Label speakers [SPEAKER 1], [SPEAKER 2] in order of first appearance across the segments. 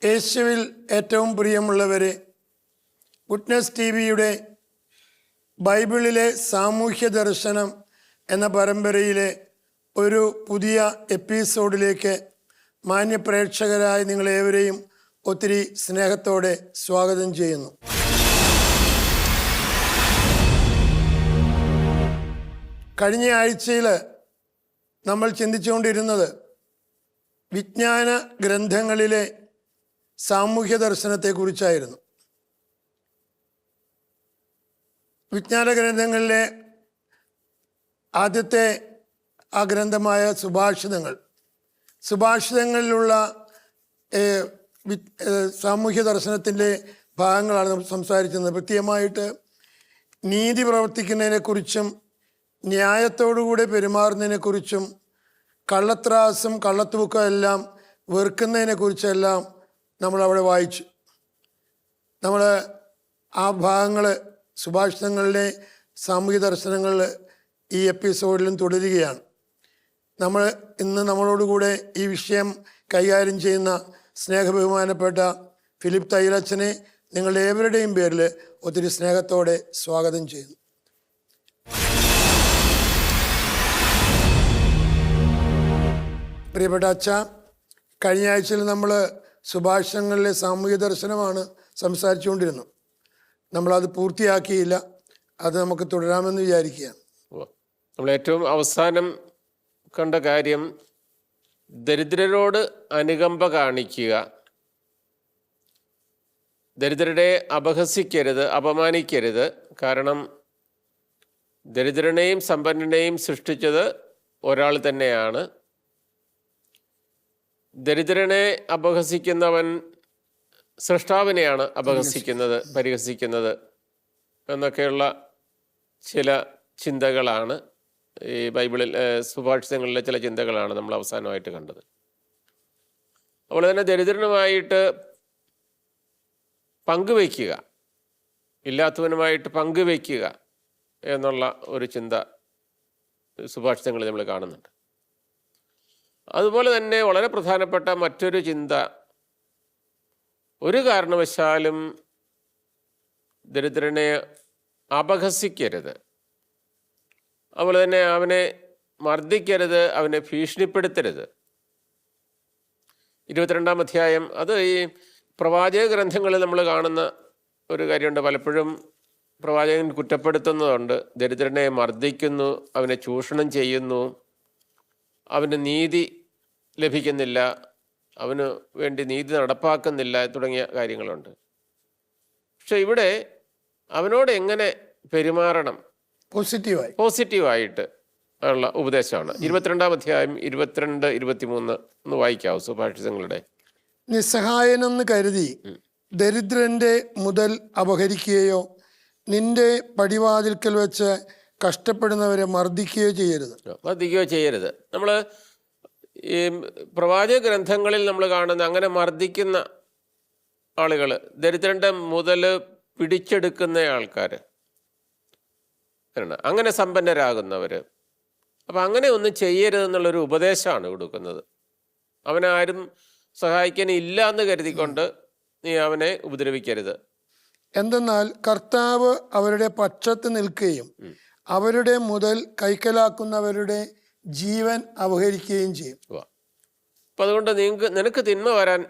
[SPEAKER 1] യേശുവിൽ ഏറ്റവും പ്രിയമുള്ളവരെ, വിറ്റ്നസ് ടി വിയുടെ ബൈബിളിലെ സാമൂഹ്യ ദർശനം എന്ന പരമ്പരയിലെ ഒരു പുതിയ എപ്പിസോഡിലേക്ക് മാന്യപ്രേക്ഷകരായ നിങ്ങളേവരെയും ഒത്തിരി സ്നേഹത്തോടെ സ്വാഗതം ചെയ്യുന്നു. കഴിഞ്ഞ ആഴ്ചയിൽ നമ്മൾ ചിന്തിച്ചുകൊണ്ടിരുന്നത് വിജ്ഞാന ഗ്രന്ഥങ്ങളിലെ സാമൂഹ്യ ദർശനത്തെക്കുറിച്ചായിരുന്നു. വിജ്ഞാന ഗ്രന്ഥങ്ങളിലെ ആദ്യത്തെ ആ ഗ്രന്ഥമായ സുഭാഷിതങ്ങളിലുള്ള സാമൂഹ്യ ദർശനത്തിൻ്റെ ഭാഗങ്ങളാണ് നമ്മൾ സംസാരിക്കുന്നത്. പ്രത്യേകമായിട്ട് നീതി പ്രവർത്തിക്കുന്നതിനെക്കുറിച്ചും ന്യായത്തോടുകൂടി പെരുമാറുന്നതിനെക്കുറിച്ചും കള്ളത്രാസും കള്ളത്തൂക്കം എല്ലാം വെറുക്കുന്നതിനെക്കുറിച്ചെല്ലാം നമ്മളവിടെ വായിച്ചു. നമ്മൾ ആ ഭാഗങ്ങൾ സുഭാഷിതങ്ങളിലെ സാമൂഹ്യ ദർശനങ്ങൾ ഈ എപ്പിസോഡിലും തുടരുകയാണ്. ഇന്ന് നമ്മളോടുകൂടെ ഈ വിഷയം കൈകാര്യം ചെയ്യുന്ന സ്നേഹബഹുമാനപ്പെട്ട ഫിലിപ്പ് തൈലച്ചനെ നിങ്ങളുടെ ഏവരുടെയും പേരിൽ ഒത്തിരി സ്നേഹത്തോടെ സ്വാഗതം ചെയ്യുന്നു. പ്രിയപ്പെട്ട അച്ഛ, കഴിഞ്ഞ ആഴ്ചയിൽ നമ്മൾ സുഭാഷിതങ്ങളിലെ സാമൂഹ്യ ദർശനമാണ് സംസാരിച്ചുകൊണ്ടിരുന്നത്. നമ്മളത് പൂർത്തിയാക്കിയില്ല. അത് നമുക്ക് തുടരാമെന്ന് വിചാരിക്കുകയാണ്.
[SPEAKER 2] നമ്മൾ ഏറ്റവും അവസാനം കണ്ട കാര്യം ദരിദ്രരോട് അനുകമ്പ കാണിക്കുക, ദരിദ്രരെ അപഹസിക്കരുത്, അപമാനിക്കരുത്. കാരണം ദരിദ്രനെയും സമ്പന്നനെയും സൃഷ്ടിച്ചത് ഒരാൾ തന്നെയാണ്. ദരിദ്രനെ അപഹസിക്കുന്നവൻ സൃഷ്ടാവിനെയാണ് അപഹസിക്കുന്നത്, പരിഹസിക്കുന്നത് എന്നൊക്കെയുള്ള ചില ചിന്തകളാണ് ഈ ബൈബിളിൽ സുഭാഷിതങ്ങളിലെ ചില ചിന്തകളാണ് നമ്മൾ അവസാനമായിട്ട് കണ്ടത്. അതുപോലെ തന്നെ ദരിദ്രനുമായിട്ട് പങ്കുവയ്ക്കുക, ഇല്ലാത്തവനുമായിട്ട് പങ്കുവയ്ക്കുക എന്നുള്ള ഒരു ചിന്ത സുഭാഷിതങ്ങളിൽ നമ്മൾ കാണുന്നുണ്ട്. അതുപോലെ തന്നെ വളരെ പ്രധാനപ്പെട്ട മറ്റൊരു ചിന്ത, ഒരു കാരണവശാലും ദരിദ്രനെ അപഹസിക്കരുത്, അതുപോലെ തന്നെ അവനെ മർദ്ദിക്കരുത്, അവനെ ഭീഷണിപ്പെടുത്തരുത്. 22-ാം അധ്യായം, അത് ഈ പ്രവാചക ഗ്രന്ഥങ്ങളിൽ നമ്മൾ കാണുന്ന ഒരു കാര്യമുണ്ട്. പലപ്പോഴും പ്രവാചകൻ കുറ്റപ്പെടുത്തുന്നതുണ്ട്. ദരിദ്രനെ മർദ്ദിക്കുന്നു, അവനെ ചൂഷണം ചെയ്യുന്നു, അവന് നീതി ലഭിക്കുന്നില്ല, അവന് വേണ്ടി നീതി നടപ്പാക്കുന്നില്ല തുടങ്ങിയ കാര്യങ്ങളുണ്ട്. പക്ഷെ ഇവിടെ അവനോട് എങ്ങനെ പെരുമാറണം, പോസിറ്റീവായിട്ട് ഉള്ള ഉപദേശമാണ്. 22-ാം അധ്യായം 22-23 ഒന്ന് വായിക്കാവൂ സുഭാഷിതങ്ങളുടെ.
[SPEAKER 1] നിസ്സഹായനെന്ന് കരുതി ദരിദ്രന്റെ മുതൽ അപഹരിക്കുകയോ നിന്റെ പടിവാതിൽക്കൽ വെച്ച് കഷ്ടപ്പെടുന്നവരെ മർദ്ദിക്കുകയോ ചെയ്യരുത്. നമ്മൾ ഈ പ്രവാചക ഗ്രന്ഥങ്ങളിൽ നമ്മൾ കാണുന്ന അങ്ങനെ മർദ്ദിക്കുന്ന ആളുകൾ, ദരിദ്രന്റെ മുതൽ പിടിച്ചെടുക്കുന്ന ആൾക്കാർ, അങ്ങനെ സമ്പന്നരാകുന്നവർ. അപ്പം അങ്ങനെ ഒന്നും ചെയ്യരുതെന്നുള്ളൊരു ഉപദേശമാണ് കൊടുക്കുന്നത്. അവനാരും സഹായിക്കാൻ ഇല്ല എന്ന് കരുതിക്കൊണ്ട് നീ അവനെ ഉപദ്രവിക്കരുത്. എന്തെന്നാൽ കർത്താവ് അവരുടെ പക്ഷത്ത് നിൽക്കുകയും അവരുടെ മുതൽ കൈക്കലാക്കുന്നവരുടെ ജീവൻ അപഹരിക്കുകയും ചെയ്യും.
[SPEAKER 2] അപ്പം അതുകൊണ്ട് നിനക്ക് തിന്മ വരാൻ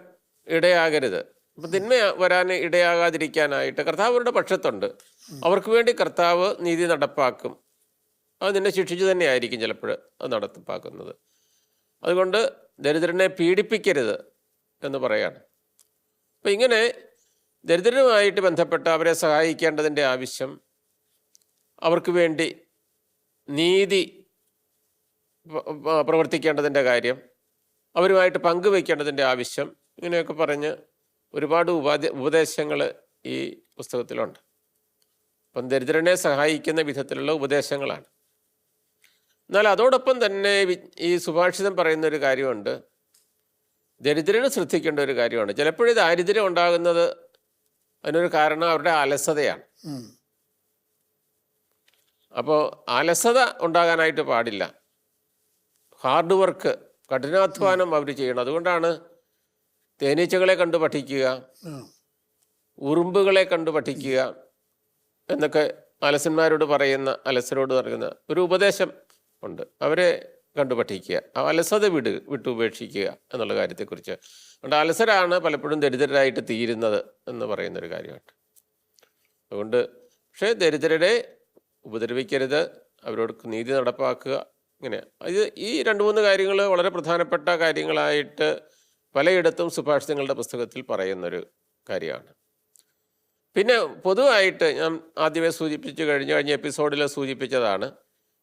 [SPEAKER 2] ഇടയാകരുത്. അപ്പം തിന്മ വരാൻ ഇടയാകാതിരിക്കാനായിട്ട് കർത്താവ് അവരുടെ പക്ഷത്തുണ്ട്. അവർക്ക് വേണ്ടി കർത്താവ് നീതി നടപ്പാക്കും. അത് നിന്നെ ശിക്ഷിച്ചു തന്നെ ആയിരിക്കും ചിലപ്പോൾ അത് നടപ്പാക്കുന്നത്. അതുകൊണ്ട് ദരിദ്രനെ പീഡിപ്പിക്കരുത് എന്ന് പറയാണ്. അപ്പം ഇങ്ങനെ ദരിദ്രരുമായിട്ട് ബന്ധപ്പെട്ട് അവരെ സഹായിക്കേണ്ടതിൻ്റെ ആവശ്യം, അവർക്ക് വേണ്ടി നീതി പ്രവർത്തിക്കേണ്ടതിൻ്റെ കാര്യം, അവരുമായിട്ട് പങ്കുവയ്ക്കേണ്ടതിൻ്റെ ആവശ്യം, ഇങ്ങനെയൊക്കെ പറഞ്ഞ് ഒരുപാട് ഉപദേശങ്ങൾ ഈ പുസ്തകത്തിലുണ്ട്. അപ്പം ദരിദ്രനെ സഹായിക്കുന്ന വിധത്തിലുള്ള ഉപദേശങ്ങളാണ്. എന്നാൽ അതോടൊപ്പം തന്നെ ഈ സുഭാഷിതം പറയുന്നൊരു കാര്യമുണ്ട്, ദരിദ്രന് ശ്രദ്ധിക്കേണ്ട ഒരു കാര്യമാണ്. ചിലപ്പോഴേ ദാരിദ്ര്യം ഉണ്ടാകുന്നത് അതിനൊരു കാരണം അവരുടെ അലസതയാണ്. അപ്പോൾ അലസത ഉണ്ടാകാനായിട്ട് പാടില്ല. ഹാർഡ് വർക്ക്, കഠിനാധ്വാനം അവർ ചെയ്യണം. അതുകൊണ്ടാണ് തേനീച്ചകളെ കണ്ടു പഠിക്കുക, ഉറുമ്പുകളെ കണ്ടു പഠിക്കുക എന്നൊക്കെ അലസന്മാരോട് പറയുന്ന, അലസരോട് പറയുന്ന ഒരു ഉപദേശം ഉണ്ട്. അവരെ കണ്ടു പഠിക്കുക, ആ അലസത വിട്ടുപേക്ഷിക്കുക എന്നുള്ള കാര്യത്തെക്കുറിച്ച്. അതുകൊണ്ട് അലസരാണ് പലപ്പോഴും ദരിദ്രരായിട്ട് തീരുന്നത് എന്ന് പറയുന്നൊരു കാര്യമാണ്. അതുകൊണ്ട് പക്ഷേ ദരിദ്രരെ ഉപദ്രവിക്കരുത്, അവരോട് നീതി നടപ്പാക്കുക. ഇങ്ങനെ ഈ 2-3 കാര്യങ്ങൾ വളരെ പ്രധാനപ്പെട്ട കാര്യങ്ങളായിട്ട് പലയിടത്തും സുഭാഷിതങ്ങളുടെ പുസ്തകത്തിൽ പറയുന്നൊരു കാര്യമാണ്. പിന്നെ പൊതുവായിട്ട് ഞാൻ ആദ്യമേ കഴിഞ്ഞ എപ്പിസോഡിൽ സൂചിപ്പിച്ചതാണ്,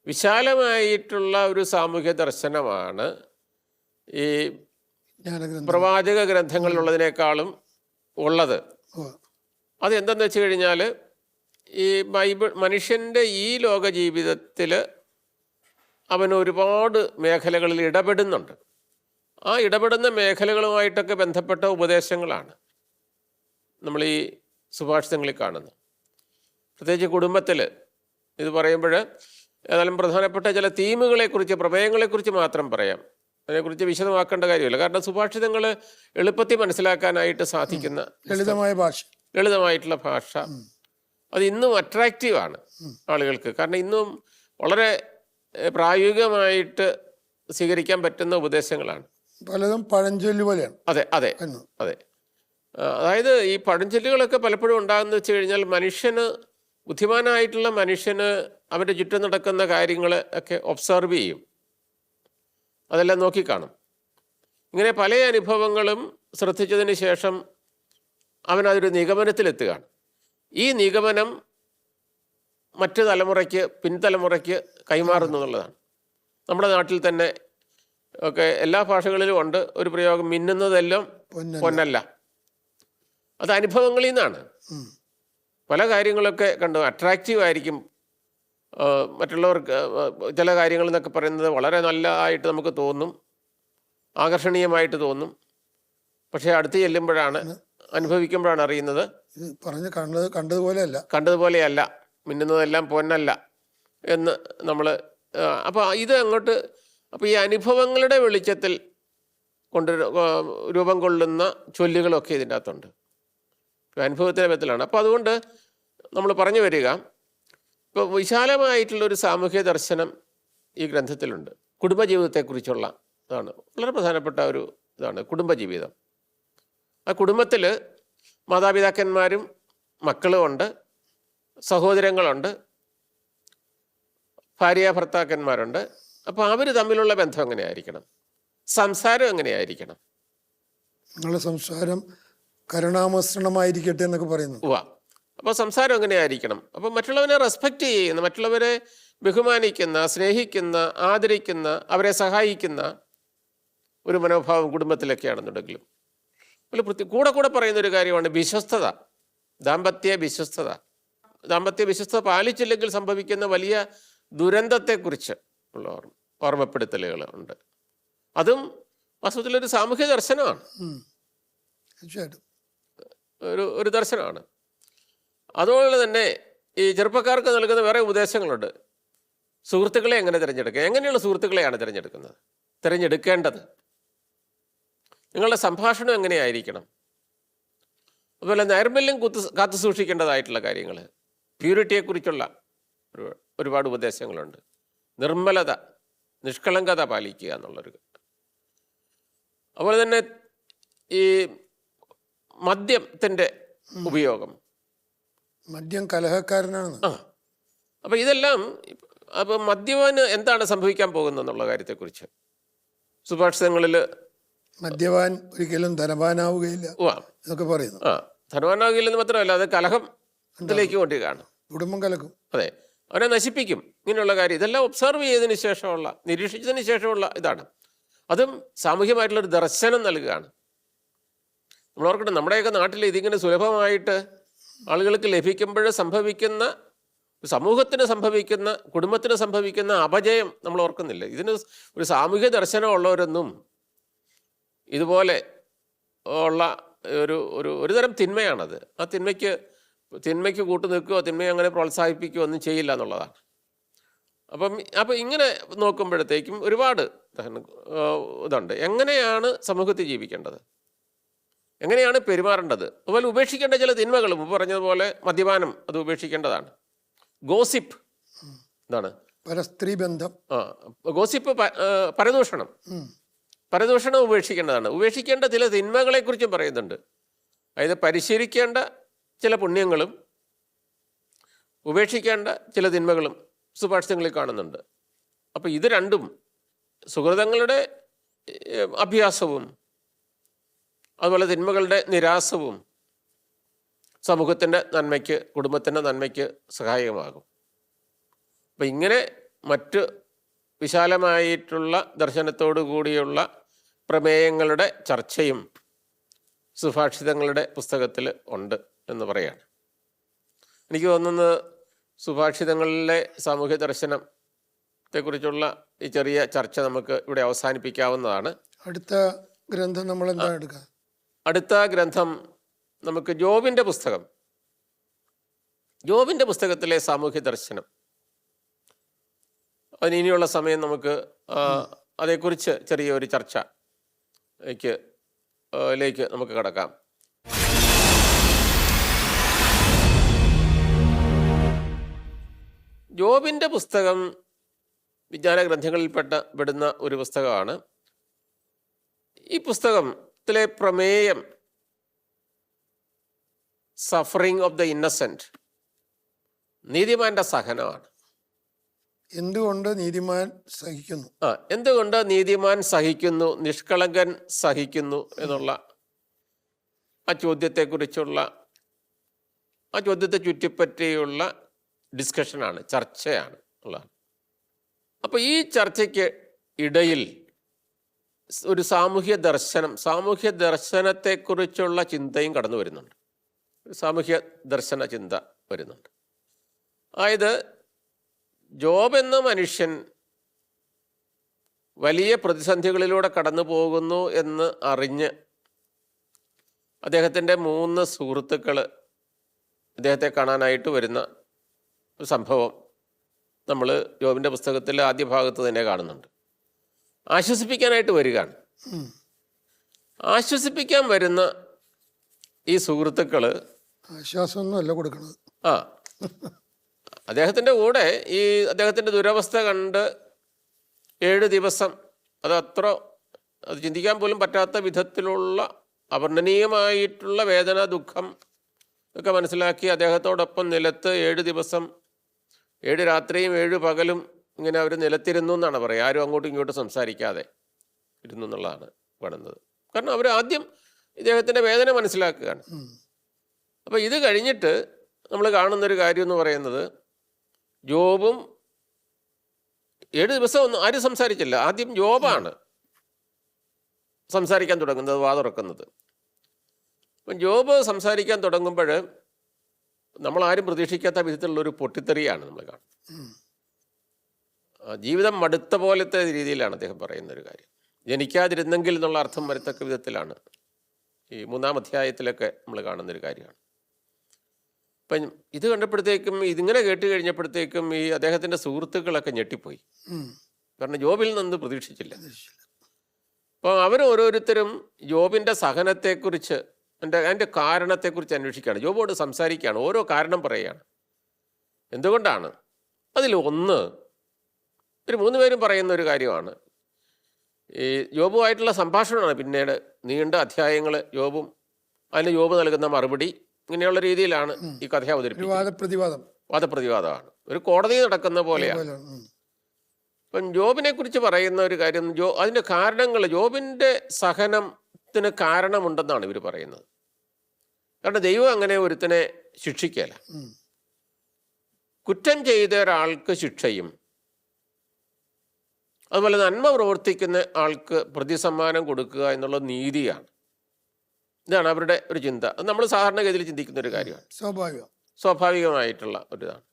[SPEAKER 2] വിശാലമായിട്ടുള്ള ഒരു സാമൂഹ്യ ദർശനമാണ് ഈ പ്രവാചക ഗ്രന്ഥങ്ങളിലുള്ളതിനേക്കാളും ഉള്ളത്. അതെന്തെന്ന് വെച്ച് കഴിഞ്ഞാൽ, ഈ മനുഷ്യൻ്റെ ഈ ലോക ജീവിതത്തിൽ അവൻ ഒരുപാട് മേഖലകളിൽ ഇടപെടുന്നുണ്ട്. ആ ഇടപെടുന്ന മേഖലകളുമായിട്ടൊക്കെ ബന്ധപ്പെട്ട ഉപദേശങ്ങളാണ് നമ്മൾ ഈ സുഭാഷിതങ്ങളിൽ കാണുന്നത്. പ്രത്യേകിച്ച് കുടുംബത്തിൽ ഇത് പറയുമ്പോൾ ഏതായാലും പ്രധാനപ്പെട്ട ചില തീമുകളെക്കുറിച്ച്, പ്രമേയങ്ങളെക്കുറിച്ച് മാത്രം പറയാം. അതിനെക്കുറിച്ച് വിശദമാക്കേണ്ട കാര്യമില്ല. കാരണം സുഭാഷിതങ്ങൾ എളുപ്പത്തിൽ മനസ്സിലാക്കാനായിട്ട് സാധിക്കുന്ന ലളിതമായിട്ടുള്ള ഭാഷ അത് ഇന്നും അട്രാക്റ്റീവാണ് ആളുകൾക്ക്. കാരണം ഇന്നും വളരെ പ്രായോഗികമായിട്ട് സ്വീകരിക്കാൻ പറ്റുന്ന ഉപദേശങ്ങളാണ്.
[SPEAKER 3] പലതും പഴഞ്ചൊല്ലു പോലെയാണ്.
[SPEAKER 2] അതെ അതെ അതെ. അതായത് ഈ പഴഞ്ചൊല്ലുകളൊക്കെ പലപ്പോഴും ഉണ്ടാകുന്ന വെച്ച് കഴിഞ്ഞാൽ, ബുദ്ധിമാനായിട്ടുള്ള മനുഷ്യന് അവൻ്റെ ചുറ്റും നടക്കുന്ന കാര്യങ്ങൾ ഒക്കെ ഒബ്സർവ് ചെയ്യും, അതെല്ലാം നോക്കിക്കാണും. ഇങ്ങനെ പല അനുഭവങ്ങളും ശ്രദ്ധിച്ചതിന് ശേഷം അവനതൊരു നിഗമനത്തിലെത്തുകയാണ്. ഈ നിഗമനം മറ്റു തലമുറയ്ക്ക്, പിൻതലമുറയ്ക്ക് കൈമാറുന്നു എന്നുള്ളതാണ്. നമ്മുടെ നാട്ടിൽ തന്നെ ഒക്കെ എല്ലാ ഭാഷകളിലും ഉണ്ട് ഒരു പ്രയോഗം, മിന്നുന്നതെല്ലാം പൊന്നല്ല. അത് അനുഭവങ്ങളിൽ നിന്നാണ്. പല കാര്യങ്ങളൊക്കെ കണ്ടു അട്രാക്റ്റീവ് ആയിരിക്കും മറ്റുള്ളവർക്ക്. ചില കാര്യങ്ങൾ എന്നൊക്കെ പറയുന്നത് വളരെ നല്ലതായിട്ട് നമുക്ക് തോന്നും, ആകർഷണീയമായിട്ട് തോന്നും. പക്ഷേ അടുത്ത് ചെല്ലുമ്പോഴാണ്, അനുഭവിക്കുമ്പോഴാണ് അറിയുന്നത് കണ്ടതുപോലെയല്ല, മിന്നുന്നതെല്ലാം പൊന്നല്ല എന്ന് നമ്മൾ. അപ്പോൾ ഇത് അങ്ങോട്ട്, അപ്പോൾ ഈ അനുഭവങ്ങളുടെ വെളിച്ചത്തിൽ രൂപം കൊള്ളുന്ന ചൊല്ലുകളൊക്കെ ഇതിൻ്റെ അകത്തുണ്ട്. അനുഭവത്തിൻ്റെ വിധത്തിലാണ്. അപ്പോൾ അതുകൊണ്ട് നമ്മൾ പറഞ്ഞു വരിക, ഇപ്പോൾ വിശാലമായിട്ടുള്ളൊരു സാമൂഹ്യ ദർശനം ഈ ഗ്രന്ഥത്തിലുണ്ട്. കുടുംബജീവിതത്തെക്കുറിച്ചുള്ള ഇതാണ് വളരെ പ്രധാനപ്പെട്ട ഒരു ഇതാണ് കുടുംബജീവിതം. ആ കുടുംബത്തിൽ മാതാപിതാക്കന്മാരും മക്കളും ഉണ്ട്, സഹോദരങ്ങളുണ്ട്, ഭാര്യ ഭർത്താക്കന്മാരുണ്ട്. അപ്പോൾ അവർ തമ്മിലുള്ള ബന്ധം എങ്ങനെയായിരിക്കണം, സംസാരം എങ്ങനെയായിരിക്കണം?
[SPEAKER 3] നിങ്ങളുടെ സംസാരം കരുണാമസൃണമായിരിക്കട്ടെ എന്നൊക്കെ പറയുന്നു.
[SPEAKER 2] അപ്പോൾ സംസാരം എങ്ങനെയായിരിക്കണം? അപ്പോൾ മറ്റുള്ളവരെ റെസ്പെക്റ്റ് ചെയ്യുന്ന, മറ്റുള്ളവരെ ബഹുമാനിക്കുന്ന, സ്നേഹിക്കുന്ന, ആദരിക്കുന്ന, അവരെ സഹായിക്കുന്ന ഒരു മനോഭാവം കുടുംബത്തിലൊക്കെയാണെന്നുണ്ടെങ്കിലും കൂടെ പറയുന്നൊരു കാര്യമാണ് വിശ്വസ്തത, ദാമ്പത്യ വിശ്വസ്തത പാലിച്ചില്ലെങ്കിൽ സംഭവിക്കുന്ന വലിയ ദുരന്തത്തെക്കുറിച്ച് ഉള്ള ഓർമ്മപ്പെടുത്തലുകൾ ഉണ്ട്. അതും വാസ്തവത്തിലൊരു സാമൂഹ്യ ദർശനമാണ്, ഒരു ദർശനമാണ്. അതുപോലെ തന്നെ ഈ ചെറുപ്പക്കാർക്ക് നൽകുന്ന വേറെ ഉപദേശങ്ങളുണ്ട്. സുഹൃത്തുക്കളെ എങ്ങനെ തിരഞ്ഞെടുക്കുക, എങ്ങനെയുള്ള സുഹൃത്തുക്കളെയാണ് തിരഞ്ഞെടുക്കേണ്ടത്, നിങ്ങളുടെ സംഭാഷണം എങ്ങനെയായിരിക്കണം, അതുപോലെ നൈർമല്യം കാത്തു സൂക്ഷിക്കേണ്ടതായിട്ടുള്ള കാര്യങ്ങൾ, പ്യൂരിറ്റിയെക്കുറിച്ചുള്ള ഒരുപാട് ഉപദേശങ്ങളുണ്ട്. നിർമ്മലത, നിഷ്കളങ്കത പാലിക്കുക എന്നുള്ളൊരു. അതുപോലെ തന്നെ ഈ മദ്യത്തിൻ്റെ ഉപയോഗം,
[SPEAKER 3] മദ്യം കലഹക്കാരനാണ്.
[SPEAKER 2] അപ്പം ഇതെല്ലാം, അപ്പം മദ്യപാന് എന്താണ് സംഭവിക്കാൻ പോകുന്നത് എന്നുള്ള കാര്യത്തെക്കുറിച്ച് സുഭാഷിതങ്ങളിൽ
[SPEAKER 3] മദ്യപാൻ ഒരിക്കലും ധനവാനാവുകയില്ല എന്നൊക്കെ പറയുന്നു.
[SPEAKER 2] ധനവാനാവുകയില്ലെന്ന് മാത്രമല്ല, അത് കലഹത്തിലേക്ക് കൊണ്ടുകയാണ്,
[SPEAKER 3] കുടുംബം കലക്കും.
[SPEAKER 2] അതെ, അവനെ നശിപ്പിക്കും. ഇങ്ങനെയുള്ള കാര്യം ഇതെല്ലാം ഒബ്സർവ് ചെയ്തതിന് ശേഷമുള്ള, നിരീക്ഷിച്ചതിന് ശേഷമുള്ള ഇതാണ്. അതും സാമൂഹ്യമായിട്ടുള്ളൊരു ദർശനം നൽകുകയാണ്. നമ്മൾ ഓർക്കട്ടെ, നമ്മുടെയൊക്കെ നാട്ടിൽ ഇതിങ്ങനെ സുലഭമായിട്ട് ആളുകൾക്ക് ലഭിക്കുമ്പോൾ സംഭവിക്കുന്ന, സമൂഹത്തിന് സംഭവിക്കുന്ന, കുടുംബത്തിന് സംഭവിക്കുന്ന അപജയം നമ്മൾ ഓർക്കുന്നില്ല. ഇതിന് ഒരു സാമൂഹ്യ ദർശനമുള്ളവരൊന്നും ഇതുപോലെ ഉള്ള ഒരു തരം തിന്മയാണത്. ആ തിന്മയ്ക്ക് കൂട്ടു നിൽക്കുകയോ തിന്മയെ അങ്ങനെ പ്രോത്സാഹിപ്പിക്കുകയോ ഒന്നും ചെയ്യില്ല എന്നുള്ളതാണ്. അപ്പം ഇങ്ങനെ നോക്കുമ്പോഴത്തേക്കും ഒരുപാട് ഇതുണ്ട്. എങ്ങനെയാണ് സമൂഹത്തിൽ ജീവിക്കേണ്ടത്?
[SPEAKER 1] എങ്ങനെയാണ് പെരുമാറേണ്ടത്. അതുപോലെ ഉപേക്ഷിക്കേണ്ട ചില തിന്മകളും പറഞ്ഞതുപോലെ മദ്യപാനം അത് ഉപേക്ഷിക്കേണ്ടതാണ്. ഗോസിപ്പ് എന്താണ്?
[SPEAKER 3] പരസ്ത്രീ ബന്ധം.
[SPEAKER 1] ഗോസിപ്പ് പരദൂഷണം. പരദൂഷണം ഉപേക്ഷിക്കേണ്ടതാണ്. ഉപേക്ഷിക്കേണ്ട ചില തിന്മകളെക്കുറിച്ചും പറയുന്നുണ്ട്. അതായത് പരിശീലിക്കേണ്ട ചില പുണ്യങ്ങളും ഉപേക്ഷിക്കേണ്ട ചില തിന്മകളും സുഭാഷിതങ്ങളിൽ കാണുന്നുണ്ട്. അപ്പോൾ ഇത് രണ്ടും സുഹൃതങ്ങളുടെ അഭ്യാസവും അതുപോലെ തിന്മകളുടെ നിരാസവും സമൂഹത്തിൻ്റെ നന്മയ്ക്ക്, കുടുംബത്തിൻ്റെ നന്മയ്ക്ക് സഹായകമാകും. അപ്പം ഇങ്ങനെ മറ്റ് വിശാലമായിട്ടുള്ള ദർശനത്തോടു കൂടിയുള്ള പ്രമേയങ്ങളുടെ ചർച്ചയും സുഭാഷിതങ്ങളുടെ പുസ്തകത്തിൽ ഉണ്ട് എന്ന് പറയാണ്. എനിക്ക് തോന്നുന്നത് സുഭാഷിതങ്ങളിലെ സാമൂഹ്യ ദർശനത്തെക്കുറിച്ചുള്ള ഈ ചെറിയ ചർച്ച നമുക്ക് ഇവിടെ അവസാനിപ്പിക്കാവുന്നതാണ്.
[SPEAKER 3] അടുത്ത ഗ്രന്ഥം നമ്മൾ എന്താ എടുക്കുക?
[SPEAKER 1] അടുത്ത ഗ്രന്ഥം നമുക്ക് ജോബിൻ്റെ പുസ്തകം, ജോബിൻ്റെ പുസ്തകത്തിലെ സാമൂഹ്യ ദർശനം. അതിന് ഇനിയുള്ള സമയം നമുക്ക് അതേക്കുറിച്ച് ചെറിയൊരു ചർച്ചയിലേക്ക് നമുക്ക് കടക്കാം. ജോബിൻ്റെ പുസ്തകം വിജ്ഞാന ഗ്രന്ഥങ്ങളിൽ പെടുന്ന ഒരു പുസ്തകമാണ്. ഈ പുസ്തകത്തിലെ പ്രമേയം സഫറിങ് ഓഫ് ദ ഇന്നസെന്റ്, നീതിമാന്റെ സഹനമാണ്.
[SPEAKER 3] എന്തുകൊണ്ട് നീതിമാൻ സഹിക്കുന്നു?
[SPEAKER 1] എന്തുകൊണ്ട് നീതിമാൻ സഹിക്കുന്നു, നിഷ്കളങ്കൻ സഹിക്കുന്നു എന്നുള്ള ആ ചോദ്യത്തെക്കുറിച്ചുള്ള, ആ ചോദ്യത്തെ ചുറ്റിപ്പറ്റിയുള്ള ഡിസ്കഷനാണ്, ചർച്ചയാണ് ഉള്ളത്. അപ്പോൾ ഈ ചർച്ചയ്ക്ക് ഇടയിൽ ഒരു സാമൂഹ്യ ദർശനത്തെക്കുറിച്ചുള്ള ചിന്തയും കടന്നു വരുന്നുണ്ട്. സാമൂഹ്യ ദർശന ചിന്ത വരുന്നുണ്ട്. അതായത് ജോബ് എന്ന മനുഷ്യൻ വലിയ പ്രതിസന്ധികളിലൂടെ കടന്നു പോകുന്നു എന്ന് അറിഞ്ഞ് അദ്ദേഹത്തിൻ്റെ 3 സുഹൃത്തുക്കൾ അദ്ദേഹത്തെ കാണാനായിട്ട് വരുന്ന ഒരു സംഭവം നമ്മൾ ജോബിൻ്റെ പുസ്തകത്തിൽ ആദ്യ ഭാഗത്ത് തന്നെ കാണുന്നുണ്ട്. ആശ്വസിപ്പിക്കാനായിട്ട് വരികയാണ്. ആശ്വസിപ്പിക്കാൻ വരുന്ന ഈ സുഹൃത്തുക്കൾ
[SPEAKER 3] ആശ്വാസമൊന്നുമല്ല കൊടുക്കുന്നത്.
[SPEAKER 1] അദ്ദേഹത്തിൻ്റെ കൂടെ ഈ അദ്ദേഹത്തിൻ്റെ ദുരവസ്ഥ കണ്ട് 7 ദിവസം അത് ചിന്തിക്കാൻ പോലും പറ്റാത്ത വിധത്തിലുള്ള അവർണ്ണനീയമായിട്ടുള്ള വേദന, ദുഃഖം ഒക്കെ മനസ്സിലാക്കി അദ്ദേഹത്തോടൊപ്പം നിലത്ത് 7 ദിവസം 7 രാത്രിയും 7 പകലും ഇങ്ങനെ അവർ നിലത്തിരുന്നു എന്നാണ് പറയുക. ആരും അങ്ങോട്ടും ഇങ്ങോട്ടും സംസാരിക്കാതെ ഇരുന്നു എന്നുള്ളതാണ് കാണുന്നത്. കാരണം അവർ ആദ്യം ഇദ്ദേഹത്തിൻ്റെ വേദന മനസ്സിലാക്കുകയാണ്. അപ്പോൾ ഇത് കഴിഞ്ഞിട്ട് നമ്മൾ കാണുന്നൊരു കാര്യം എന്ന് പറയുന്നത്, ജോബും 7 ദിവസം ഒന്നും ആരും സംസാരിച്ചില്ല. ആദ്യം ജോബാണ് സംസാരിക്കാൻ തുടങ്ങുന്നത്, വാതുറക്കുന്നത്. അപ്പം ജോബ് സംസാരിക്കാൻ തുടങ്ങുമ്പോൾ നമ്മളാരും പ്രതീക്ഷിക്കാത്ത വിധത്തിലുള്ളൊരു പൊട്ടിത്തെറിയാണ് നമ്മൾ കാണുന്നത്. ജീവിതം മടുത്ത പോലത്തെ രീതിയിലാണ് അദ്ദേഹം പറയുന്നൊരു കാര്യം. ജനിക്കാതിരുന്നെങ്കിൽ എന്നുള്ള അർത്ഥം വരത്തക്ക വിധത്തിലാണ് ഈ 3-ാം അധ്യായത്തിലൊക്കെ നമ്മൾ കാണുന്നൊരു കാര്യമാണ്. അപ്പം ഇത് കണ്ടപ്പോഴത്തേക്കും, ഇതിങ്ങനെ കേട്ട് കഴിഞ്ഞപ്പോഴത്തേക്കും ഈ അദ്ദേഹത്തിൻ്റെ സുഹൃത്തുക്കളൊക്കെ ഞെട്ടിപ്പോയി. കാരണം ജോബിൽ നിന്ന് പ്രതീക്ഷിച്ചില്ല. അപ്പോൾ ഓരോരുത്തരും ജോബിൻ്റെ സഹനത്തെക്കുറിച്ച്, അതിൻ്റെ കാരണത്തെക്കുറിച്ച് അന്വേഷിക്കുകയാണ്. ജോബോട് സംസാരിക്കുകയാണ്, ഓരോ കാരണം പറയുകയാണ്. എന്തുകൊണ്ടാണ്? അതിൽ ഒന്ന്, ഒരു 3 പേരും പറയുന്ന ഒരു കാര്യമാണ്. ഈ ജോബുമായിട്ടുള്ള സംഭാഷണമാണ് പിന്നീട് നീണ്ട അധ്യായങ്ങൾ. അതിന് ജോബ് നൽകുന്ന മറുപടി, ഇങ്ങനെയുള്ള രീതിയിലാണ് ഈ കഥ അവതരിപ്പിക്കുന്നത്. വാദപ്രതിവാദമാണ്, ഒരു കോടതി നടക്കുന്ന പോലെയാണ്. അപ്പം ജോബിനെ കുറിച്ച് പറയുന്ന ഒരു കാര്യം, അതിൻ്റെ കാരണങ്ങൾ, ജോബിൻ്റെ സഹനത്തിന് കാരണമുണ്ടെന്നാണ് ഇവർ പറയുന്നത്. കാരണം ദൈവം അങ്ങനെ ഒരുത്തനെ ശിക്ഷിക്കല. കുറ്റം ചെയ്ത ഒരാൾക്ക് ശിക്ഷയും അതുപോലെ നന്മ പ്രവർത്തിക്കുന്ന ആൾക്ക് പ്രതിസമ്മാനം കൊടുക്കുക എന്നുള്ള നീതിയാണ്. ഇതാണ് അവരുടെ ഒരു ചിന്ത. അത് നമ്മൾ സാധാരണഗതിയിൽ ചിന്തിക്കുന്ന ഒരു കാര്യമാണ്, സ്വാഭാവികമായിട്ടുള്ള ഒരിതാണ്.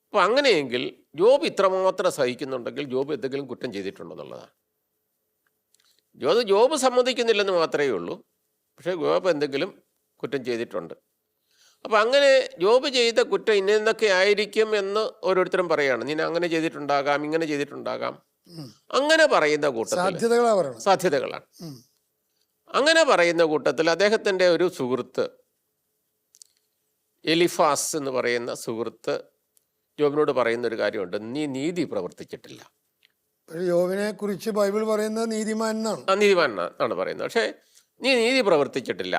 [SPEAKER 1] അപ്പോൾ അങ്ങനെയെങ്കിൽ ജോബ് ഇത്രമാത്രം സഹിക്കുന്നുണ്ടെങ്കിൽ ജോബ് എന്തെങ്കിലും കുറ്റം ചെയ്തിട്ടുണ്ടെന്നുള്ളതാണ്. ജോബ് സമ്മതിക്കുന്നില്ലെന്ന് മാത്രമേ ഉള്ളൂ, പക്ഷേ ജോബ് എന്തെങ്കിലും കുറ്റം ചെയ്തിട്ടുണ്ട്. അപ്പം അങ്ങനെ ജോബ് ചെയ്ത കുറ്റം ഇന്നൊക്കെ ആയിരിക്കും എന്ന് ഓരോരുത്തരും പറയുകയാണ്. നീ അങ്ങനെ ചെയ്തിട്ടുണ്ടാകാം, ഇങ്ങനെ ചെയ്തിട്ടുണ്ടാകാം, അങ്ങനെ പറയുന്ന കൂട്ടത്തിൽ സാധ്യതകളാണ്.
[SPEAKER 2] അങ്ങനെ പറയുന്ന കൂട്ടത്തിൽ അദ്ദേഹത്തിൻ്റെ ഒരു സുഹൃത്ത് എലിഫാസ് എന്ന് പറയുന്ന സുഹൃത്ത് ജോബിനോട് പറയുന്ന ഒരു കാര്യമുണ്ട്, നീ നീതി പ്രവർത്തിച്ചിട്ടില്ല.
[SPEAKER 3] യോബിനെ കുറിച്ച് ബൈബിൾ പറയുന്നത് നീതിമാൻ എന്നാണ്.
[SPEAKER 2] നീതിമാൻ എന്നാണ് പറയുന്നത്. പക്ഷേ നീ നീതി പ്രവർത്തിച്ചിട്ടില്ല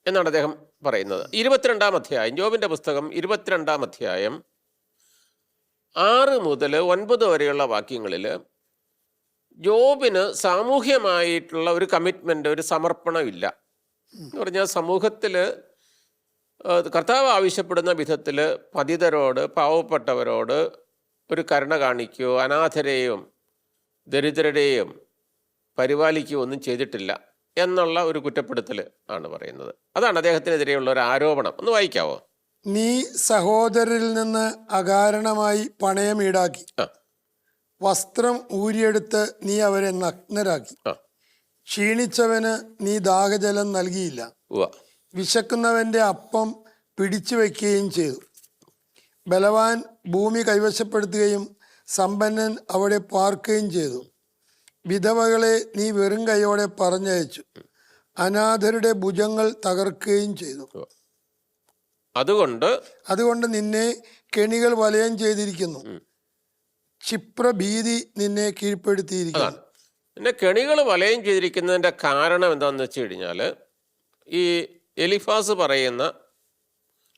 [SPEAKER 2] എന്നാണ് അദ്ദേഹം പറയുന്നത്. 22-ാം അധ്യായം, ജോബിൻ്റെ പുസ്തകം 22-ാം അധ്യായം 6 മുതൽ 9 വരെയുള്ള വാക്യങ്ങളിൽ ജോബിന് സാമൂഹ്യമായിട്ടുള്ള ഒരു കമ്മിറ്റ്മെൻ്റ്, ഒരു സമർപ്പണമില്ല. എന്ന് പറഞ്ഞാൽ സമൂഹത്തിൽ കർത്താവ് ആവശ്യപ്പെടുന്ന വിധത്തിൽ പതിതരോട്, പാവപ്പെട്ടവരോട് ഒരു കരുണ കാണിക്കുകയോ അനാഥരെയും ദരിദ്രരെയും പരിപാലിക്കുകയോ ഒന്നും ചെയ്തിട്ടില്ല എന്നുള്ള ഒരു കുറ്റപ്പെടുത്തൽ ആണ് പറയുന്നത്. അതാണ് അദ്ദേഹത്തിനെതിരെയുള്ള ഒരു ആരോപണം. ഒന്ന് വായിക്കാവോ?
[SPEAKER 3] നീ സഹോദരരിൽ നിന്ന് അകാരണമായി പണയം ഈടാക്കി, വസ്ത്രം ഊരിയെടുത്ത് നീ അവരെ നഗ്നരാക്കി, ക്ഷീണിച്ചവന് നീ ദാഹജലം നൽകിയില്ല, വിശക്കുന്നവന്റെ അപ്പം പിടിച്ചു വയ്ക്കുകയും ചെയ്തു. ബലവാൻ ഭൂമി കൈവശപ്പെടുത്തുകയും സമ്പന്നൻ അവിടെ പാർക്കുകയും ചെയ്തു. വിധവകളെ നീ വെറും കൈയോടെ പറഞ്ഞയച്ചു, അനാഥരുടെ ഭുജങ്ങൾ തകർക്കുകയും ചെയ്തു. അതുകൊണ്ട് നിന്നെ കെണികൾ വലയം ചെയ്തിരിക്കുന്നു, ക്ഷിപ്രഭീതി നിന്നെ കീഴ്പ്പെടുത്തിയിരിക്കുന്നു.
[SPEAKER 2] പിന്നെ കെണികൾ വലയം ചെയ്തിരിക്കുന്നതിൻ്റെ കാരണം എന്താണെന്ന് വെച്ച് കഴിഞ്ഞാൽ, ഈ എലിഫാസ് പറയുന്ന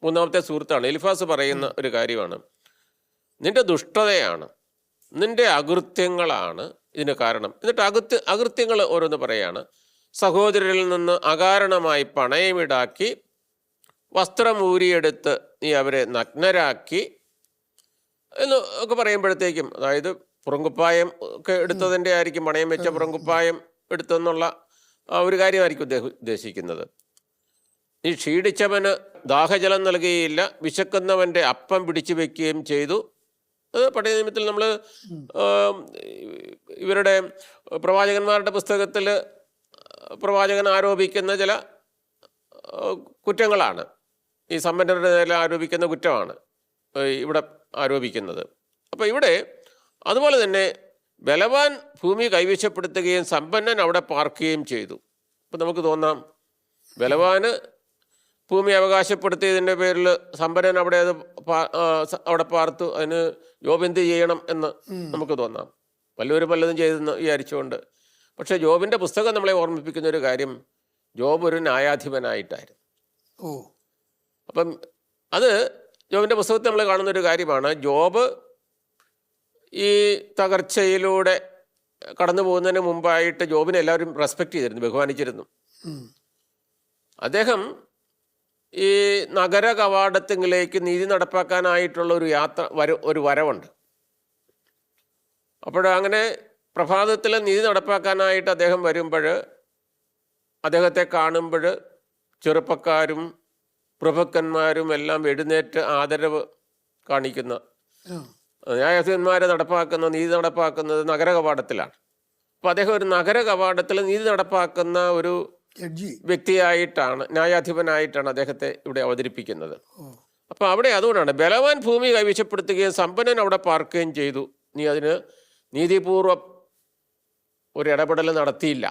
[SPEAKER 2] 3-ാമത്തെ സുഹൃത്താണ്. എലിഫാസ് പറയുന്ന ഒരു കാര്യമാണ്, നിന്റെ ദുഷ്ടതയാണ്, നിന്റെ അകൃത്യങ്ങളാണ് ഇതിന് കാരണം. എന്നിട്ട് അകൃത്യങ്ങൾ ഓരോന്ന് പറയാണ്. സഹോദരരിൽ നിന്ന് അകാരണമായി പണയമിടാക്കി, വസ്ത്രം ഊരിയെടുത്ത് നീ അവരെ നഗ്നരാക്കി എന്ന് ഒക്കെ പറയുമ്പോഴത്തേക്കും, അതായത് പുറങ്കുപ്പായം ഒക്കെ എടുത്തതിൻ്റെ ആയിരിക്കും, പണയം വെച്ച പുറങ്കുപ്പായം എടുത്തെന്നുള്ള ഒരു കാര്യമായിരിക്കും ഉദ്ദേശിക്കുന്നത്. നീ ക്ഷീണിച്ചവന് ദാഹജലം നൽകുകയില്ല, വിശക്കുന്നവൻ്റെ അപ്പം പിടിച്ചു വയ്ക്കുകയും ചെയ്തു. അത് പഴയ നിയമത്തിൽ നമ്മൾ ഇവരുടെ പ്രവാചകന്മാരുടെ പുസ്തകത്തിൽ പ്രവാചകൻ ആരോപിക്കുന്ന ചില കുറ്റങ്ങളാണ്. ഈ സമ്പന്നരുടെ നേരെ ആരോപിക്കുന്ന കുറ്റമാണ് ഇവിടെ ആരോപിക്കുന്നത്. അപ്പോൾ ഇവിടെ അതുപോലെ തന്നെ ബലവാൻ ഭൂമി കൈവശപ്പെടുത്തുകയും സമ്പന്നൻ അവിടെ പാർക്കുകയും ചെയ്തു. അപ്പം നമുക്ക് തോന്നാം, ബലവാന് ഭൂമി അവകാശപ്പെടുത്തിയതിൻ്റെ പേരിൽ സമ്പന്നൻ അവിടെ പാർത്തു, അതിന് ജോബ് എന്ത് ചെയ്യണം എന്ന് നമുക്ക് തോന്നാം, വല്ലതും ചെയ്തെന്ന് വിചാരിച്ചുകൊണ്ട്. പക്ഷേ ജോബിൻ്റെ പുസ്തകം നമ്മളെ ഓർമ്മിപ്പിക്കുന്ന ഒരു കാര്യം, ജോബ് ഒരു ന്യായാധിപനായിട്ടായിരുന്നു. അപ്പം അത് ജോബിൻ്റെ പുസ്തകത്തിൽ നമ്മൾ കാണുന്നൊരു കാര്യമാണ്. ജോബ് ഈ തകർച്ചയിലൂടെ കടന്നു പോകുന്നതിന് മുമ്പായിട്ട് ജോബിനെ എല്ലാവരും റെസ്പെക്റ്റ് ചെയ്തിരുന്നു, ബഹുമാനിച്ചിരുന്നു. അദ്ദേഹം ഈ നഗര കവാടത്തിലേക്ക് നീതി നടപ്പാക്കാനായിട്ടുള്ള ഒരു വരവുണ്ട്. അങ്ങനെ പ്രഭാതത്തിൽ നീതി നടപ്പാക്കാനായിട്ട് അദ്ദേഹം വരുമ്പോൾ, അദ്ദേഹത്തെ കാണുമ്പോൾ ചെറുപ്പക്കാരും പ്രഭുക്കന്മാരും എല്ലാം എഴുന്നേറ്റ് ആദരവ് കാണിക്കുന്ന, ന്യായാധിപന്മാരെ നീതി നടപ്പാക്കുന്നത് നഗര കവാടത്തിലാണ്. അപ്പോൾ അദ്ദേഹം ഒരു നഗര കവാടത്തിൽ നീതി നടപ്പാക്കുന്ന ഒരു വ്യക്തിയായിട്ടാണ്, ന്യായാധിപനായിട്ടാണ് അദ്ദേഹത്തെ ഇവിടെ അവതരിപ്പിക്കുന്നത്. അപ്പോൾ അവിടെ അതുകൊണ്ടാണ് ബലവാൻ ഭൂമി കൈവശപ്പെടുത്തുകയും സമ്പന്നൻ അവിടെ പാർക്കുകയും ചെയ്തു, നീ അതിന് നീതിപൂർവം ഒരു ഇടപെടൽ നടത്തിയില്ല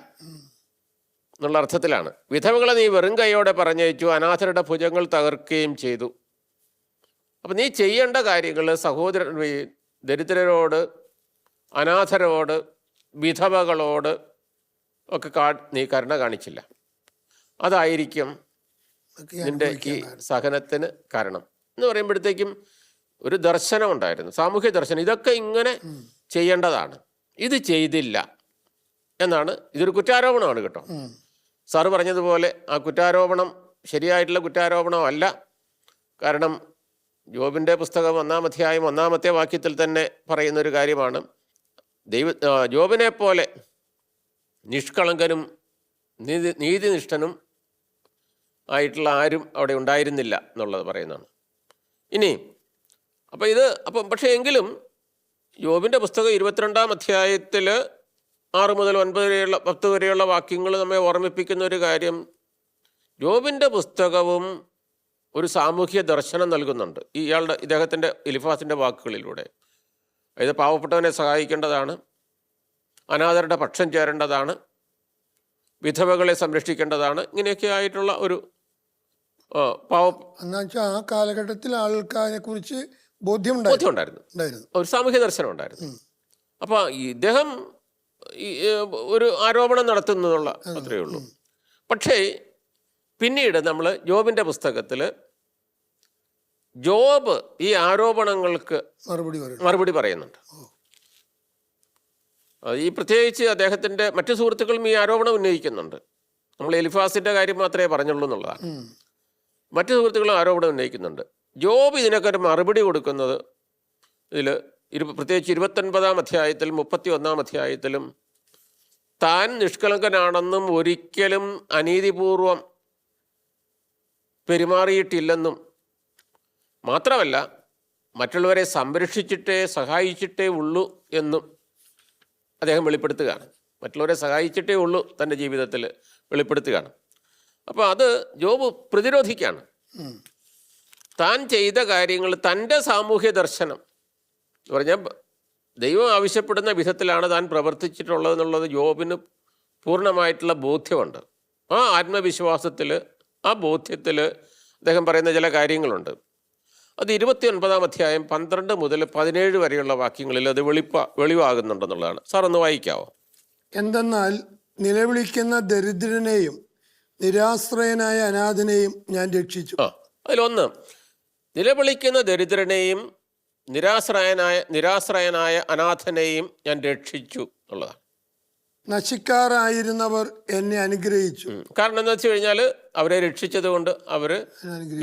[SPEAKER 2] എന്നുള്ള അർത്ഥത്തിലാണ്. വിധവകളെ നീ വെറും കൈയോടെ പറഞ്ഞയച്ചു, അനാഥരുടെ ഭുജങ്ങൾ തകർക്കുകയും ചെയ്തു. അപ്പം നീ ചെയ്യേണ്ട കാര്യങ്ങൾ ദരിദ്രരോട്, അനാഥരോട്, വിധവകളോട് ഒക്കെ നീ കരുണ കാണിച്ചില്ല. അതായിരിക്കും നിന്റെ ഈ സഹനത്തിന് കാരണം എന്ന് പറയുമ്പോഴത്തേക്കും ഒരു ദർശനം ഉണ്ടായിരുന്നു, സാമൂഹ്യ ദർശനം. ഇതൊക്കെ ഇങ്ങനെ ചെയ്യേണ്ടതാണ്, ഇത് ചെയ്തില്ല എന്നാണ്. ഇതൊരു കുറ്റാരോപണമാണ് കേട്ടോ. സാറ് പറഞ്ഞതുപോലെ ആ കുറ്റാരോപണം ശരിയായിട്ടുള്ള കുറ്റാരോപണമല്ല. കാരണം ജോബിൻ്റെ പുസ്തകം 1-ാം അധ്യായം 1-ാമത്തെ വാക്യത്തിൽ തന്നെ പറയുന്നൊരു കാര്യമാണ്, ജോബിനെ പോലെ നിഷ്കളങ്കനും നീതിനിഷ്ഠനും ആയിട്ടുള്ള ആരും അവിടെ ഉണ്ടായിരുന്നില്ല എന്നുള്ളത് പറയുന്നതാണ്. ഇനി പക്ഷേ എങ്കിലും ജോബിൻ്റെ പുസ്തകം 22-ാം അധ്യായത്തിൽ 6 മുതൽ 10 വരെയുള്ള വാക്യങ്ങൾ നമ്മെ ഓർമ്മിപ്പിക്കുന്ന ഒരു കാര്യം, ജോബിൻ്റെ പുസ്തകവും ഒരു സാമൂഹ്യ ദർശനം നൽകുന്നുണ്ട്. ഇദ്ദേഹത്തിൻ്റെ എലിഫാസിൻ്റെ വാക്കുകളിലൂടെ. അതായത് പാവപ്പെട്ടവനെ സഹായിക്കേണ്ടതാണ്, അനാഥരുടെ പക്ഷം ചേരേണ്ടതാണ്, വിധവകളെ സംരക്ഷിക്കേണ്ടതാണ്. ഇങ്ങനെയൊക്കെ ആയിട്ടുള്ള ഒരു പാവ
[SPEAKER 3] എന്നുവെച്ചാൽ ആ കാലഘട്ടത്തിൽ ആൾക്ക് അതിനെക്കുറിച്ച് ബോധ്യമുണ്ടായിരുന്നു.
[SPEAKER 2] ബോധ്യമുണ്ടായിരുന്നു, ഒരു സാമൂഹ്യ ദർശനം ഉണ്ടായിരുന്നു. അപ്പോൾ ഇദ്ദേഹം ഒരു ആരോപണം നടത്തുന്നതുള്ള അത്രയേ ഉള്ളൂ. പക്ഷേ പിന്നീട് നമ്മൾ ജോബിൻ്റെ പുസ്തകത്തിൽ ജോബ് ഈ ആരോപണങ്ങൾക്ക് മറുപടി പറയുന്നുണ്ട്. ഈ പ്രത്യേകിച്ച് അദ്ദേഹത്തിൻ്റെ മറ്റു സുഹൃത്തുക്കളും ഈ ആരോപണം ഉന്നയിക്കുന്നുണ്ട്. നമ്മൾ എലിഫാസിൻ്റെ കാര്യം മാത്രമേ പറഞ്ഞുള്ളൂ എന്നുള്ളതാണ്. മറ്റു സുഹൃത്തുക്കളും ആരോപണം ഉന്നയിക്കുന്നുണ്ട്. ജോബ് ഇതിനൊക്കെ ഒരു മറുപടി കൊടുക്കുന്നത് ഇതിൽ പ്രത്യേകിച്ച് 29-ാം അധ്യായത്തിലും 31-ാം അധ്യായത്തിലും താൻ നിഷ്കളങ്കനാണെന്നും ഒരിക്കലും അനീതിപൂർവം പെരുമാറിയിട്ടില്ലെന്നും മാത്രമല്ല മറ്റുള്ളവരെ സംരക്ഷിച്ചിട്ടേ സഹായിച്ചിട്ടേ ഉള്ളൂ എന്നും അദ്ദേഹം വെളിപ്പെടുത്തുകയാണ്. മറ്റുള്ളവരെ സഹായിച്ചിട്ടേ ഉള്ളൂ തൻ്റെ ജീവിതത്തിൽ വെളിപ്പെടുത്തുകയാണ്. അപ്പോൾ അത് ജോബ് പ്രതിരോധിക്കുകയാണ്. താൻ ചെയ്ത കാര്യങ്ങൾ തൻ്റെ സാമൂഹ്യ ദർശനം എന്ന് പറഞ്ഞാൽ ദൈവം ആവശ്യപ്പെടുന്ന വിധത്തിലാണ് താൻ പ്രവർത്തിച്ചിട്ടുള്ളതെന്നുള്ളത് ജോബിന് പൂർണ്ണമായിട്ടുള്ള ബോധ്യമുണ്ട്. ആ ആത്മവിശ്വാസത്തിൽ, ആ ബോധ്യത്തിൽ അദ്ദേഹം പറയുന്ന ചില കാര്യങ്ങളുണ്ട്. അത് 29-ാം അധ്യായം 12 മുതൽ 17 വരെയുള്ള വാക്യങ്ങളിൽ അത് വെളിവാകുന്നുണ്ടെന്നുള്ളതാണ്. സാർ ഒന്ന് വായിക്കാവോ?
[SPEAKER 3] എന്തെന്നാൽ നിലവിളിക്കുന്ന ദരിദ്രനെയും നിരാശ്രയനായ അനാഥനെയും ഞാൻ രക്ഷിച്ചു.
[SPEAKER 2] അതിലൊന്ന്, നിലവിളിക്കുന്ന ദരിദ്രനെയും നിരാശ്രയനായ അനാഥനെയും ഞാൻ രക്ഷിച്ചു എന്നുള്ളതാണ്.
[SPEAKER 3] നശിക്കാറായിരുന്നവർ എന്നെ അനുഗ്രഹിച്ചു.
[SPEAKER 2] കാരണം എന്താ വെച്ച് കഴിഞ്ഞാൽ അവരെ രക്ഷിച്ചത് കൊണ്ട് അവർ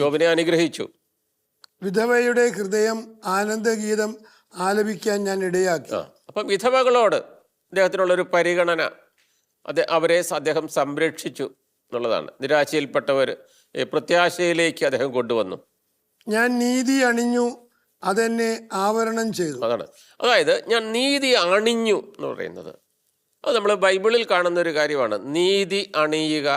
[SPEAKER 2] ജോബിനെ അനുഗ്രഹിച്ചു.
[SPEAKER 3] വിധവയുടെ ഹൃദയം ആനന്ദഗീതം ആലപിക്കാൻ ഞാൻ ഇടയാക്കി.
[SPEAKER 2] അപ്പം വിധവകളോട് അദ്ദേഹത്തിനുള്ളൊരു പരിഗണന, അവരെ അദ്ദേഹം സംരക്ഷിച്ചു എന്നുള്ളതാണ്. നിരാശയിൽപ്പെട്ടവർ പ്രത്യാശയിലേക്ക് അദ്ദേഹം കൊണ്ടുവന്നു.
[SPEAKER 3] ഞാൻ നീതി അണിഞ്ഞു, അതെന്നെ ആവരണം ചെയ്തു.
[SPEAKER 2] അതാണ്, അതായത് ഞാൻ നീതി അണിഞ്ഞു എന്ന് പറയുന്നത് അത് നമ്മൾ ബൈബിളിൽ കാണുന്ന ഒരു കാര്യമാണ്. നീതി അണിയുക,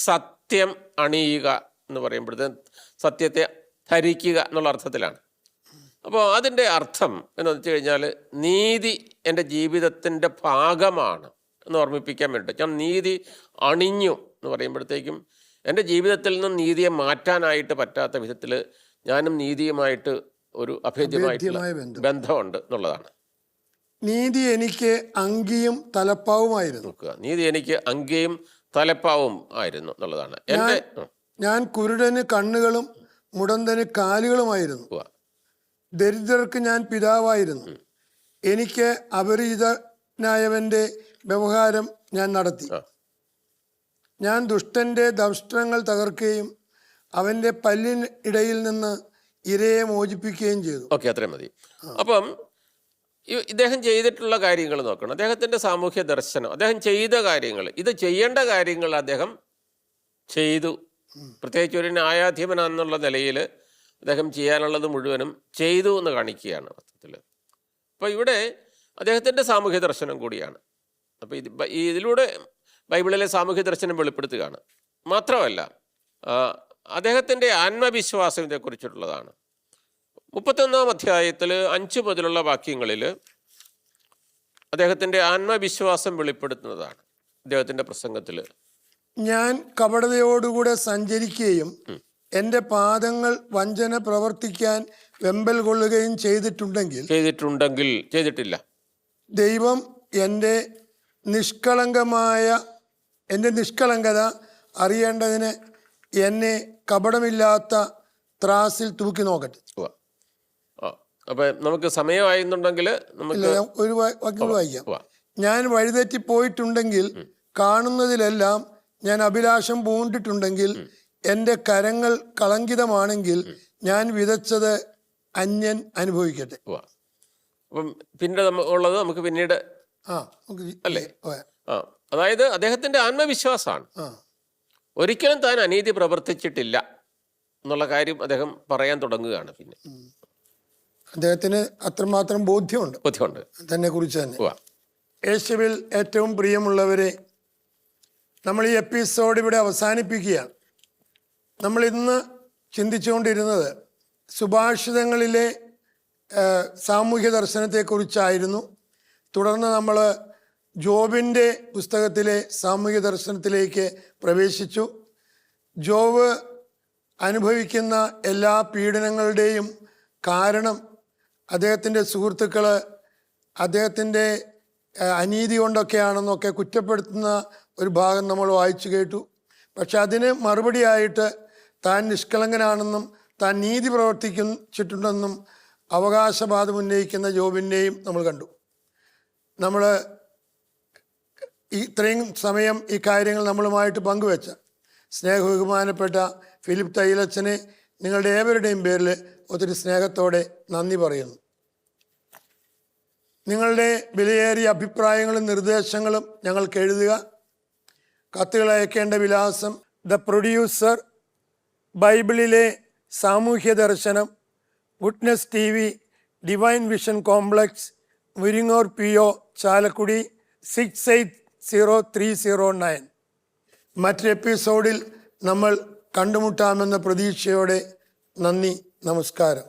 [SPEAKER 2] സത്യം അണിയുക എന്ന് പറയുമ്പോഴത്തേക്ക് സത്യത്തെ ധരിക്കുക എന്നുള്ള അർത്ഥത്തിലാണ്. അപ്പോൾ അതിൻ്റെ അർത്ഥം എന്ന് വെച്ച് കഴിഞ്ഞാൽ നീതി എൻ്റെ ജീവിതത്തിൻ്റെ ഭാഗമാണ് എന്ന് ഓർമ്മിപ്പിക്കാൻ വേണ്ടി ഞാൻ നീതി അണിഞ്ഞു എന്ന് പറയുമ്പോഴത്തേക്കും എൻ്റെ ജീവിതത്തിൽ നിന്നും നീതിയെ മാറ്റാനായിട്ട് പറ്റാത്ത വിധത്തിൽ ഞാനും നീതിയുമായിട്ട് ഒരു അഭേദ്യമായിട്ടുള്ള ബന്ധമുണ്ട് എന്നുള്ളതാണ്.
[SPEAKER 3] നീതി എനിക്ക് അങ്കിയും തലപ്പാവുമായിരുന്നു.
[SPEAKER 2] നീതി എനിക്ക് അങ്കിയും തലപ്പാവും ആയിരുന്നു എന്നുള്ളതാണ്.
[SPEAKER 3] ഞാൻ കുരുടന് കണ്ണുകളും മുടന്തന് കാലുകളുമായിരുന്നു. ദരിദ്രർക്ക് ഞാൻ പിതാവായിരുന്നു. എനിക്ക് അപരിചിതനായവന്റെ വ്യവഹാരം ഞാൻ നടത്തി. ഞാൻ ദുഷ്ടന്റെ ദംഷ്ട്രങ്ങൾ തകർക്കുകയും അവന്റെ പല്ലിനിടയിൽ നിന്ന് ഇരയെ മോചിപ്പിക്കുകയും ചെയ്തു.
[SPEAKER 2] ഓക്കെ, അത്രയും മതി. അപ്പം ഇദ്ദേഹം ചെയ്തിട്ടുള്ള കാര്യങ്ങൾ നോക്കണം. അദ്ദേഹത്തിൻ്റെ സാമൂഹ്യ ദർശനം, അദ്ദേഹം ചെയ്ത കാര്യങ്ങൾ, ഇത് ചെയ്യേണ്ട കാര്യങ്ങൾ അദ്ദേഹം ചെയ്തു. പ്രത്യേകിച്ച് ഒരു ന്യായാധിപനെന്നുള്ള നിലയിൽ അദ്ദേഹം ചെയ്യാനുള്ളത് മുഴുവനും ചെയ്തു എന്ന് കാണിക്കുകയാണ് അർത്ഥത്തിൽ. അപ്പോൾ ഇവിടെ അദ്ദേഹത്തിൻ്റെ സാമൂഹ്യ ദർശനം കൂടിയാണ്. അപ്പോൾ ഇതിലൂടെ ബൈബിളിലെ സാമൂഹ്യ ദർശനം വെളിപ്പെടുത്തുകയാണ്. മാത്രമല്ല അദ്ദേഹത്തിൻ്റെ ആത്മവിശ്വാസം ഇതേക്കുറിച്ചിട്ടുള്ളതാണ്. 31-ാം അധ്യായത്തിൽ 5 മുതലുള്ള വാക്യങ്ങളിൽ അദ്ദേഹത്തിൻ്റെ ആത്മവിശ്വാസം വെളിപ്പെടുത്തുന്നതാണ്. അദ്ദേഹത്തിൻ്റെ പ്രസംഗത്തിൽ
[SPEAKER 3] ഞാൻ കപടതയോടുകൂടെ സഞ്ചരിക്കുകയും എൻ്റെ പാദങ്ങൾ വഞ്ചന പ്രവർത്തിക്കാൻ വെമ്പൽ കൊള്ളുകയും ചെയ്തിട്ടില്ല. ദൈവം എൻ്റെ നിഷ്കളങ്കത അറിയേണ്ടതിന് എന്നെ കപടമില്ലാത്ത ത്രാസിൽ തൂക്കി നോക്കട്ടെ.
[SPEAKER 2] അപ്പൊ നമുക്ക് സമയമായിരുന്നുണ്ടെങ്കിൽ നമുക്ക്
[SPEAKER 3] ഒരു വാക്യം വായിക്കാം. ഞാൻ വഴിതെറ്റിപ്പോയിട്ടുണ്ടെങ്കിൽ, കാണുന്നതിലെല്ലാം ഞാൻ അഭിലാഷം പൂണ്ടിട്ടുണ്ടെങ്കിൽ, എൻ്റെ കരങ്ങൾ കളങ്കിതമാണെങ്കിൽ, ഞാൻ വിതച്ചത് അന്യൻ അനുഭവിക്കട്ടെ.
[SPEAKER 2] അപ്പം പിന്നീട് ഉള്ളത് നമുക്ക് പിന്നീട് അല്ലേ. അതായത് അദ്ദേഹത്തിന്റെ ആത്മവിശ്വാസമാണ്. ഒരിക്കലും താൻ അനീതി പ്രവർത്തിച്ചിട്ടില്ല എന്നുള്ള കാര്യം അദ്ദേഹം പറയാൻ തുടങ്ങുകയാണ്. പിന്നെ
[SPEAKER 3] അദ്ദേഹത്തിന് അത്രമാത്രം ബോധ്യമുണ്ട് തന്നെ കുറിച്ച് തന്നെ. യേശുവിൽ ഏറ്റവും പ്രിയമുള്ളവരെ, നമ്മൾ ഈ എപ്പിസോഡ് ഇവിടെ അവസാനിപ്പിക്കുകയാണ്. നമ്മൾ ഇന്ന് ചിന്തിച്ചുകൊണ്ടിരുന്നത് സുഭാഷിതങ്ങളിലെ സാമൂഹ്യ ദർശനത്തെക്കുറിച്ചായിരുന്നു. തുടർന്ന് നമ്മൾ ജോബിൻ്റെ പുസ്തകത്തിലെ സാമൂഹ്യ ദർശനത്തിലേക്ക് പ്രവേശിച്ചു. ജോബ് അനുഭവിക്കുന്ന എല്ലാ പീഡനങ്ങളുടെയും കാരണം അദ്ദേഹത്തിൻ്റെ സുഹൃത്തുക്കൾ അദ്ദേഹത്തിൻ്റെ അനീതി കൊണ്ടൊക്കെയാണെന്നൊക്കെ കുറ്റപ്പെടുത്തുന്ന ഒരു ഭാഗം നമ്മൾ വായിച്ചു കേട്ടു. പക്ഷെ അതിന് മറുപടിയായിട്ട് താൻ നിഷ്കളങ്കനാണെന്നും താൻ നീതി പ്രവർത്തിച്ചിട്ടുണ്ടെന്നും അവകാശവാദം ഉന്നയിക്കുന്ന ജോബിനെയും നമ്മൾ കണ്ടു. നമ്മൾ ഇത്രയും സമയം ഈ കാര്യങ്ങൾ നമ്മളുമായിട്ട് പങ്കുവെച്ച സ്നേഹബഹുമാനപ്പെട്ട ഫിലിപ്പ് തയ്യലച്ചനെ നിങ്ങളുടെ ഏവരുടെയും പേരിൽ ഒത്തിരി സ്നേഹത്തോടെ നന്ദി പറയുന്നു. നിങ്ങളുടെ വിലയേറിയ അഭിപ്രായങ്ങളും നിർദ്ദേശങ്ങളും ഞങ്ങൾക്ക് എഴുതുക. കത്തുകൾ അയക്കേണ്ട വിലാസം: ദ പ്രൊഡ്യൂസർ, ബൈബിളിലെ സാമൂഹ്യ ദർശനം, goodness TV, divine vision complex, Muringoor PO, Chalakudy 680309. മറ്റൊരു എപ്പിസോഡിൽ നമ്മൾ കണ്ടുമുട്ടാമെന്ന പ്രതീക്ഷയോടെ നന്ദി, നമസ്കാരം.